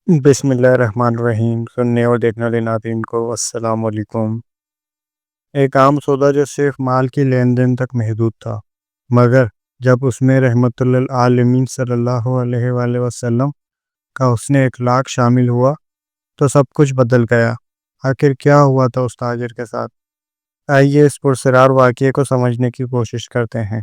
بسم اللہ الرحمن الرحیم۔ سننے اور دیکھنے والے ناظرین کو السلام علیکم۔ ایک عام سودا جو صرف مال کی لین دین تک محدود تھا، مگر جب اس میں رحمت للعالمین صلی اللہ علیہ وآلہ وسلم کا حسن اخلاق شامل ہوا تو سب کچھ بدل گیا۔ آخر کیا ہوا تھا اس تاجر کے ساتھ؟ آئیے اس پرسرار واقعے کو سمجھنے کی کوشش کرتے ہیں۔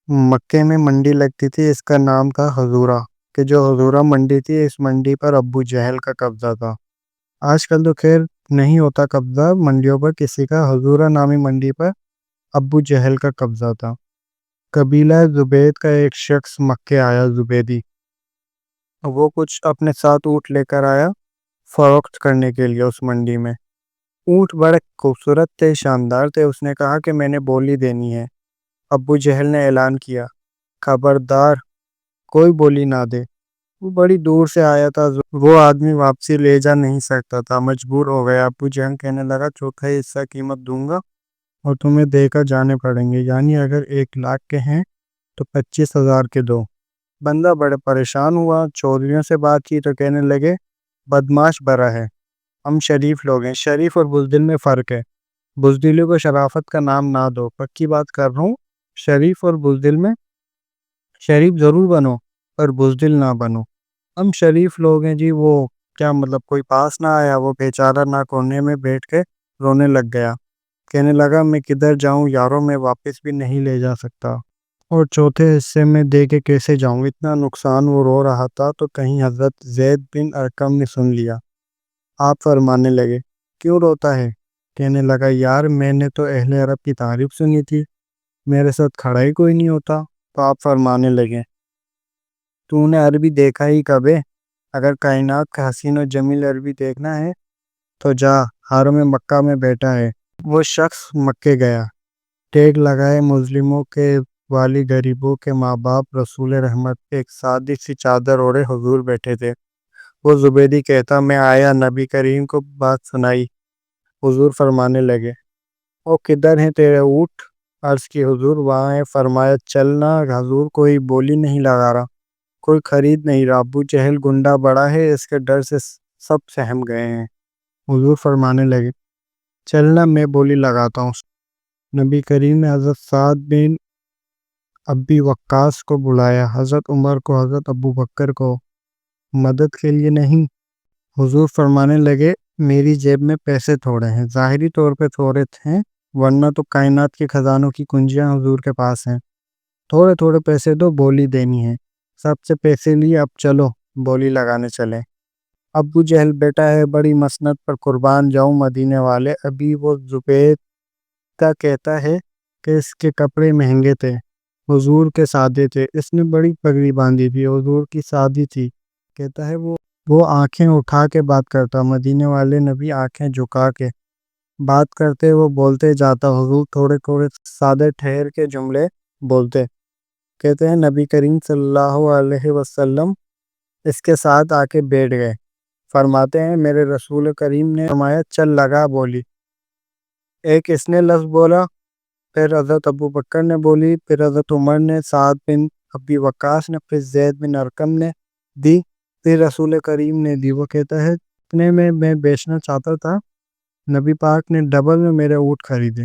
مکے میں منڈی لگتی تھی، اس کا نام تھا حضورہ، کہ جو حضورہ منڈی تھی، اس منڈی پر ابو جہل کا قبضہ تھا۔ آج کل تو خیر نہیں ہوتا قبضہ منڈیوں پر کسی کا، حضورہ نامی منڈی پر ابو جہل کا قبضہ تھا۔ قبیلہ زبید کا ایک شخص مکے آیا، زبیدی۔ وہ کچھ اپنے ساتھ اونٹ لے کر آیا فروخت کرنے کے لیے اس منڈی میں۔ اونٹ بڑے خوبصورت تھے، شاندار تھے۔ اس نے کہا کہ میں نے بولی دینی ہے۔ ابو جہل نے اعلان کیا، خبردار کوئی بولی نہ دے۔ وہ بڑی دور سے آیا تھا، وہ آدمی واپسی لے جا نہیں سکتا تھا، مجبور ہو گیا۔ ابو جہل کہنے لگا، چوتھائی حصہ قیمت دوں گا اور تمہیں دے کر جانے پڑیں گے، یعنی اگر 1,00,000 کے ہیں تو 25,000 کے دو۔ بندہ بڑے پریشان ہوا، چودھریوں سے بات کی تو کہنے لگے، بدماش برا ہے، ہم شریف لوگ ہیں۔ شریف اور بزدل میں فرق ہے، بزدلی کو شرافت کا نام نہ دو، پکی بات کر رہا ہوں۔ شریف اور بزدل میں شریف ضرور بنو پر بزدل نہ بنو۔ ہم شریف لوگ ہیں جی۔ وہ کیا مطلب؟ کوئی پاس نہ آیا، وہ بیچارہ نہ کونے میں بیٹھ کے رونے لگ گیا، کہنے لگا، میں کدھر جاؤں یاروں، میں واپس بھی نہیں لے جا سکتا، اور چوتھے حصے میں دے کے کیسے جاؤں؟ اتنا نقصان۔ وہ رو رہا تھا تو کہیں حضرت زید بن ارقم نے سن لیا۔ آپ فرمانے لگے، کیوں روتا ہے؟ کہنے لگا، یار میں نے تو اہل عرب کی تعریف سنی تھی، میرے ساتھ کھڑا ہی کوئی نہیں ہوتا۔ تو آپ فرمانے لگے، تو نے عربی دیکھا ہی کب ہے؟ اگر کائنات کا حسین و جمیل عربی دیکھنا ہے تو جا، حرم مکہ میں بیٹھا ہے۔ وہ شخص مکے گیا، ٹیک لگائے، مظلوموں کے والی، غریبوں کے ماں باپ، رسول رحمت کے ایک سادی سی چادر اوڑھے حضور بیٹھے تھے۔ وہ زبیدی کہتا، میں آیا، نبی کریم کو بات سنائی۔ حضور فرمانے لگے، او کدھر ہیں تیرے اونٹ؟ عرض کی، حضور وہاں ہے۔ فرمایا، چلنا۔ حضور کوئی بولی نہیں لگا رہا، کوئی خرید نہیں رہا۔ ابو جہل گنڈا بڑا ہے، اس کے ڈر سے سب سہم گئے ہیں۔ حضور فرمانے لگے، چلنا، میں بولی لگاتا ہوں۔ نبی کریم نے حضرت سعد بن ابی وقاص کو بلایا، حضرت عمر کو، حضرت ابو بکر کو، مدد کے لیے نہیں۔ حضور فرمانے لگے، میری جیب میں پیسے تھوڑے ہیں، ظاہری طور پہ تھوڑے ہیں، ورنہ تو کائنات کے خزانوں کی کنجیاں حضور کے پاس ہیں۔ تھوڑے تھوڑے پیسے دو، بولی دینی ہے۔ سب سے پیسے لیے، اب چلو بولی لگانے چلے۔ ابو جہل بیٹا ہے، بڑی مسنت پر قربان جاؤں مدینے والے۔ ابھی وہ زبید کا کہتا ہے کہ اس کے کپڑے مہنگے تھے، حضور کے سادے تھے، اس نے بڑی پگڑی باندھی تھی، حضور کی سادی تھی۔ کہتا ہے وہ آنکھیں اٹھا کے بات کرتا، مدینے والے نبی آنکھیں جھکا کے بات کرتے، وہ بولتے جاتا، حضور تھوڑے تھوڑے سادے ٹھہر کے جملے بولتے۔ کہتے ہیں نبی کریم صلی اللہ علیہ وسلم اس کے ساتھ آ کے بیٹھ گئے۔ فرماتے ہیں میرے رسول کریم نے فرمایا، چل لگا بولی۔ ایک اس نے لفظ بولا، پھر حضرت ابو بکر نے بولی، پھر حضرت عمر نے، سعد بن ابی وقاص نے، پھر زید بن ارقم نے دی، پھر رسول کریم نے دی۔ وہ کہتا ہے اتنے میں بیچنا چاہتا تھا، نبی پاک نے ڈبل میں میرے اونٹ خریدے۔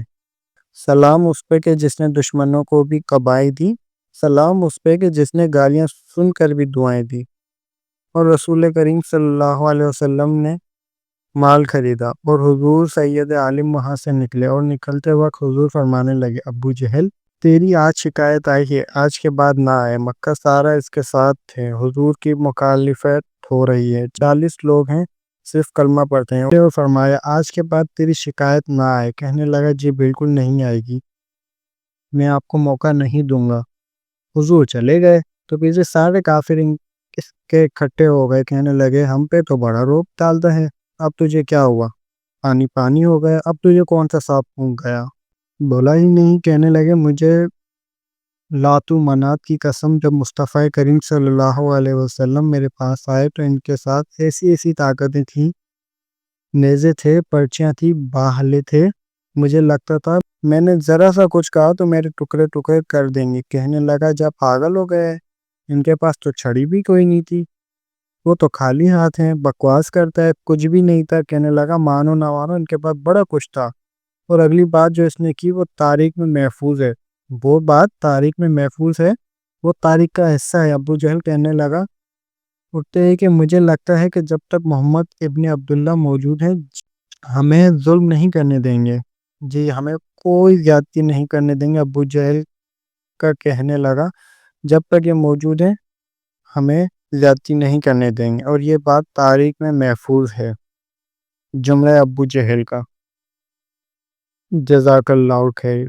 سلام اس پہ کہ جس نے دشمنوں کو بھی قبائیں دی، سلام اس پہ کہ جس نے گالیاں سن کر بھی دعائیں دی۔ اور رسول کریم صلی اللہ علیہ وسلم نے مال خریدا، اور حضور سید عالم وہاں سے نکلے، اور نکلتے وقت حضور فرمانے لگے، ابو جہل تیری آج شکایت آئی ہے، آج کے بعد نہ آئے۔ مکہ سارا اس کے ساتھ تھے، حضور کی مخالفت ہو رہی ہے، 40 لوگ ہیں صرف کلمہ پڑھتے ہیں، اور فرمایا آج کے بعد تیری شکایت نہ آئے۔ کہنے لگا، جی بالکل نہیں آئے گی، میں آپ کو موقع نہیں دوں گا۔ حضور چلے گئے تو پیچھے سارے کافر اس کے اکٹھے ہو گئے، کہنے لگے، ہم پہ تو بڑا روب ڈالتا ہے، اب تجھے کیا ہوا؟ پانی پانی ہو گیا، اب تجھے کون سا سانپ پھونک گیا؟ بولا ہی نہیں۔ کہنے لگے، مجھے لات و منات کی قسم، جب مصطفیٰ کریم صلی اللہ علیہ وسلم میرے پاس آئے تو ان کے ساتھ ایسی ایسی طاقتیں تھیں، نیزے تھے، پرچیاں تھیں، باہلے تھے، مجھے لگتا تھا میں نے ذرا سا کچھ کہا تو میرے ٹکڑے ٹکڑے کر دیں گے۔ کہنے لگا، جب پاگل ہو گئے، ان کے پاس تو چھڑی بھی کوئی نہیں تھی۔ وہ تو خالی ہاتھ ہیں، بکواس کرتا ہے، کچھ بھی نہیں تھا، کہنے لگا مانو نہ مانو ان کے پاس بڑا کچھ تھا۔ اور اگلی بات جو اس نے کی وہ تاریخ میں محفوظ ہے، وہ بات تاریخ میں محفوظ ہے، وہ تاریخ کا حصہ ہے۔ ابو جہل کہنے لگا اٹھتے ہی کہ مجھے لگتا ہے کہ جب تک محمد ابن عبداللہ موجود ہیں ہمیں ظلم نہیں کرنے دیں گے، جی ہمیں کوئی زیادتی نہیں کرنے دیں گے۔ ابو جہل کا کہنے لگا جب تک یہ موجود ہیں ہمیں زیادتی نہیں کرنے دیں گے، اور یہ بات تاریخ میں محفوظ ہے، جملہ ابو جہل کا۔ جزاک اللہ خیر۔